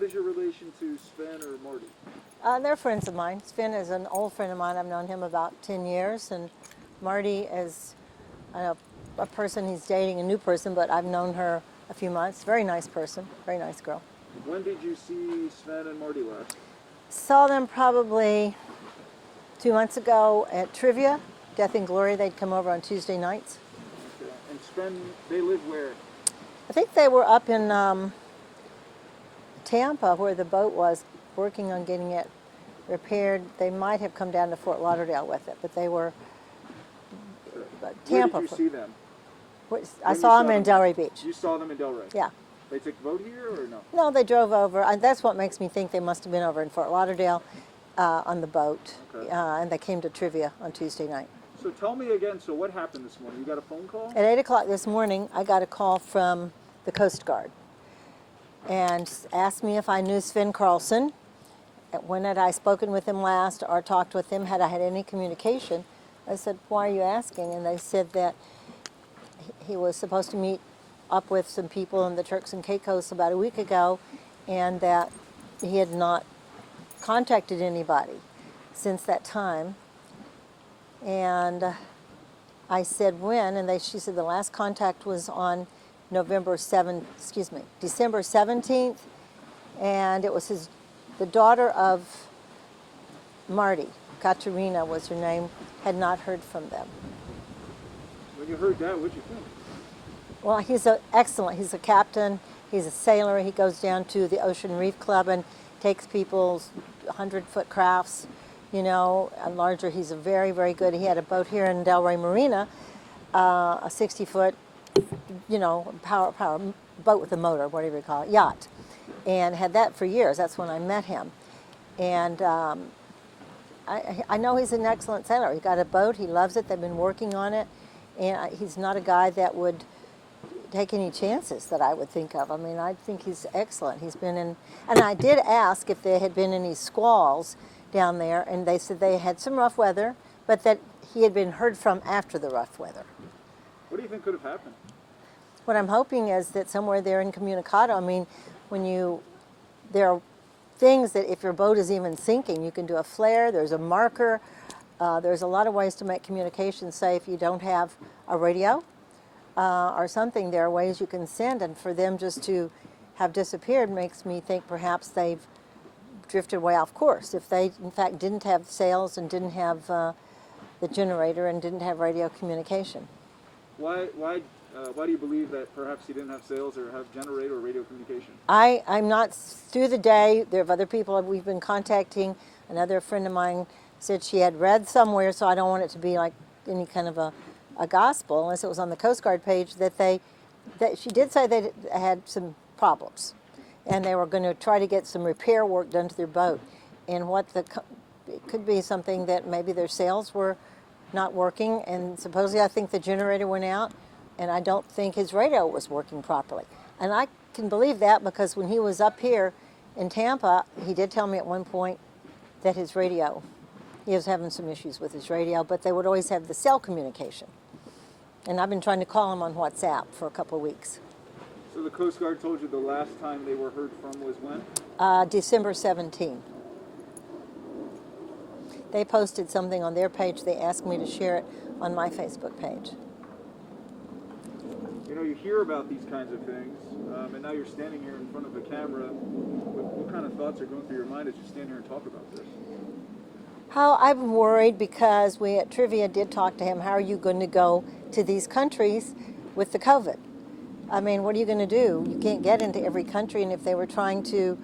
what is your relation to Sven or Marty? They're friends of mine. Sven is an old friend of mine. I've known him about 10 years, and Marty is a person he's dating, a new person, but I've known her a few months. Very nice person, very nice girl. When did you see Sven and Marty last? Saw them probably 2 months ago at Trivia, Death and Glory. They'd come over on Tuesday nights. Okay. And Sven, they live where? I think they were up in Tampa, where the boat was, working on getting it repaired. They might have come down to Fort Lauderdale with it, but they were Tampa. Where did you see them? I saw them in Delray Beach. You saw them in Delray? Yeah. They took the boat here or no? No, they drove over. And that's what makes me think they must have been over in Fort Lauderdale on the boat. Okay. And they came to Trivia on Tuesday night. So tell me again, so what happened this morning? You got a phone call? At 8 o'clock this morning, I got a call from the Coast Guard and asked me if I knew Sven Carlson. When had I spoken with him last or talked with him? Had I had any communication? I said, why are you asking? And they said that he was supposed to meet up with some people in the Turks and Caicos about a week ago, and that he had not contacted anybody since that time. And I said, when? And she said the last contact was on December 17th, and it was the daughter of Marty, Katerina was her name, had not heard from them. When you heard that, what'd you think? Well, he's he's a captain, he's a sailor, he goes down to the Ocean Reef Club and takes people's 100-foot crafts, and larger. He's a very, very good. He had a boat here in Delray Marina, a 60-foot, power boat with a motor, whatever you call it, yacht, and had that for years. That's when I met him. And I know he's an excellent sailor. He got a boat, he loves it, they've been working on it, and he's not a guy that would take any chances that I would think of. I mean, I think he's excellent. He's been in, and I did ask if there had been any squalls down there, and they said they had some rough weather, but that he had been heard from after the rough weather. What do you think could have happened? What I'm hoping is that somewhere there in Communicado, I mean, there are things that if your boat is even sinking, you can do a flare, there's a marker, there's a lot of ways to make communication safe. You don't have a radio or something, there are ways you can send, and for them just to have disappeared makes me think perhaps they've drifted way off course. If they, in fact, didn't have sails and didn't have the generator and didn't have radio communication. Why do you believe that perhaps he didn't have sails or have generator or radio communication? I'm not, through the day, there are other people we've been contacting. Another friend of mine said she had read somewhere, so I don't want it to be like any kind of a gospel, unless it was on the Coast Guard page, that she did say they had some problems, and they were going to try to get some repair work done to their boat. And it could be something that maybe their sails were not working, and supposedly I think the generator went out, and I don't think his radio was working properly. And I can believe that because when he was up here in Tampa, he did tell me at one point that he was having some issues with his radio, but they would always have the cell communication. And I've been trying to call him on WhatsApp for a couple of weeks. So the Coast Guard told you the last time they were heard from was when? December 17th. They posted something on their page. They asked me to share it on my Facebook page. You hear about these kinds of things, and now you're standing here in front of the camera. What kind of thoughts are going through your mind as you stand here and talk about this? How I'm worried because we at Trivia did talk to him. How are you going to go to these countries with the COVID? I mean, what are you going to do? You can't get into every country, and if they were trying to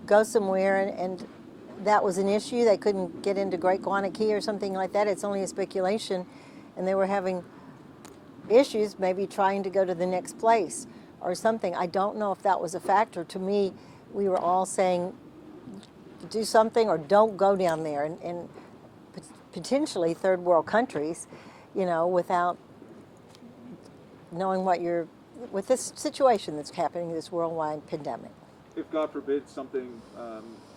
go somewhere and that was an issue, they couldn't get into Great Guanakee or something like that. It's only a speculation, and they were having issues maybe trying to go to the next place or something. I don't know if that was a factor. To me, we were all saying do something or don't go down there, and potentially third world countries, without knowing with this situation that's happening, this worldwide pandemic. If God forbid something,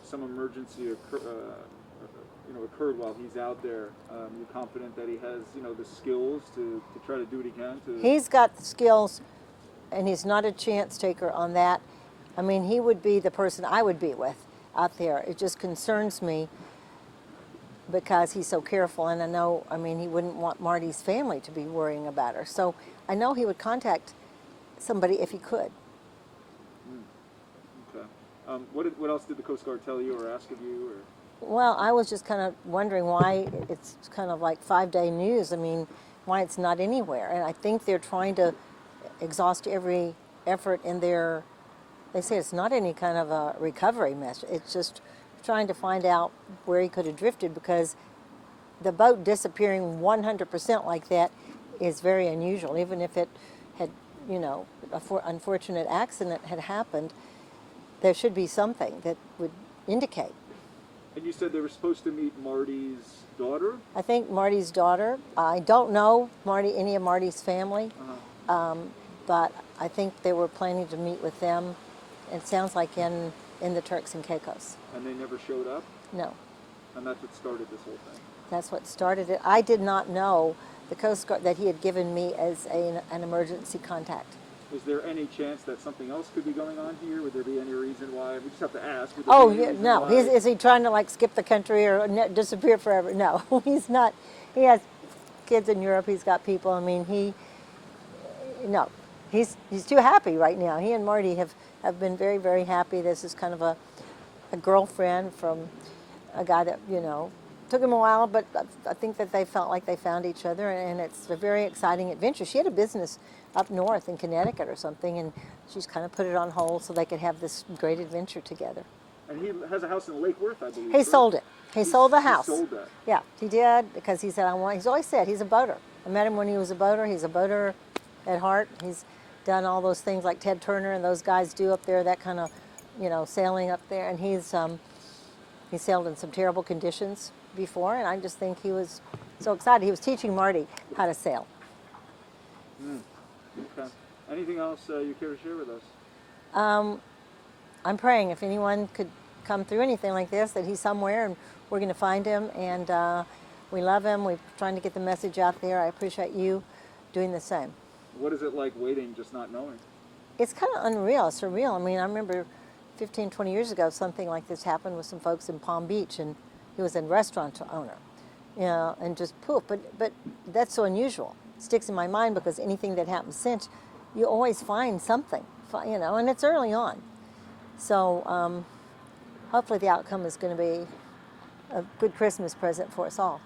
some emergency occurred while he's out there, you're confident that he has, the skills to try to do what he can to... He's got the skills, and he's not a chance taker on that. I mean, he would be the person I would be with out there. It just concerns me because he's so careful, and I know, I mean, he wouldn't want Marty's family to be worrying about her. So I know he would contact somebody if he could. Okay. What else did the Coast Guard tell you or ask of you? Or? Well, I was just kind of wondering why it's kind of like 5-day news. I mean, why it's not anywhere. And I think they're trying to exhaust every effort in their, they say it's not any kind of a recovery message. It's just trying to find out where he could have drifted, because the boat disappearing 100% like that is very unusual. Even if it had, you know, an unfortunate accident had happened, there should be something that would indicate. And you said they were supposed to meet Marty's daughter? I think Marty's daughter. I don't know any of Marty's family, but I think they were planning to meet with them. It sounds like in the Turks and Caicos. And they never showed up? No. And that's what started this whole thing? That's what started it. I did not know the Coast Guard that he had given me as an emergency contact. Is there any chance that something else could be going on here? Would there be any reason why? We just have to ask. Oh, yeah, no. Is he trying to like skip the country or disappear forever? No, he's not. He has kids in Europe. He's got people. I mean, he's too happy right now. He and Marty have been very, very happy. This is kind of a girlfriend from a guy that, you know, took him a while, but I think that they felt like they found each other, and it's a very exciting adventure. She had a business up north in Connecticut or something, and she's kind of put it on hold so they could have this great adventure together. And he has a house in Lake Worth, I believe. He sold it. He sold the house. He sold that. Yeah, he did, because he said, he's always said he's a boater. I met him when he was a boater. He's a boater at heart. He's done all those things like Ted Turner and those guys do up there, that kind of, you know, sailing up there. And he sailed in some terrible conditions before, and I just think he was so excited. He was teaching Marty how to sail. Okay. Anything else you care to share with us? I'm praying if anyone could come through anything like this, that he's somewhere and we're going to find him, and we love him. We're trying to get the message out there. I appreciate you doing the same. What is it like waiting, just not knowing? It's kind of unreal, surreal. I mean, I remember 15, 20 years ago, something like this happened with some folks in Palm Beach, and he was a restaurant owner, you know, and just poof. But that's so unusual. It sticks in my mind because anything that happens since, you always find something, you know, and it's early on. So hopefully the outcome is going to be a good Christmas present for us all.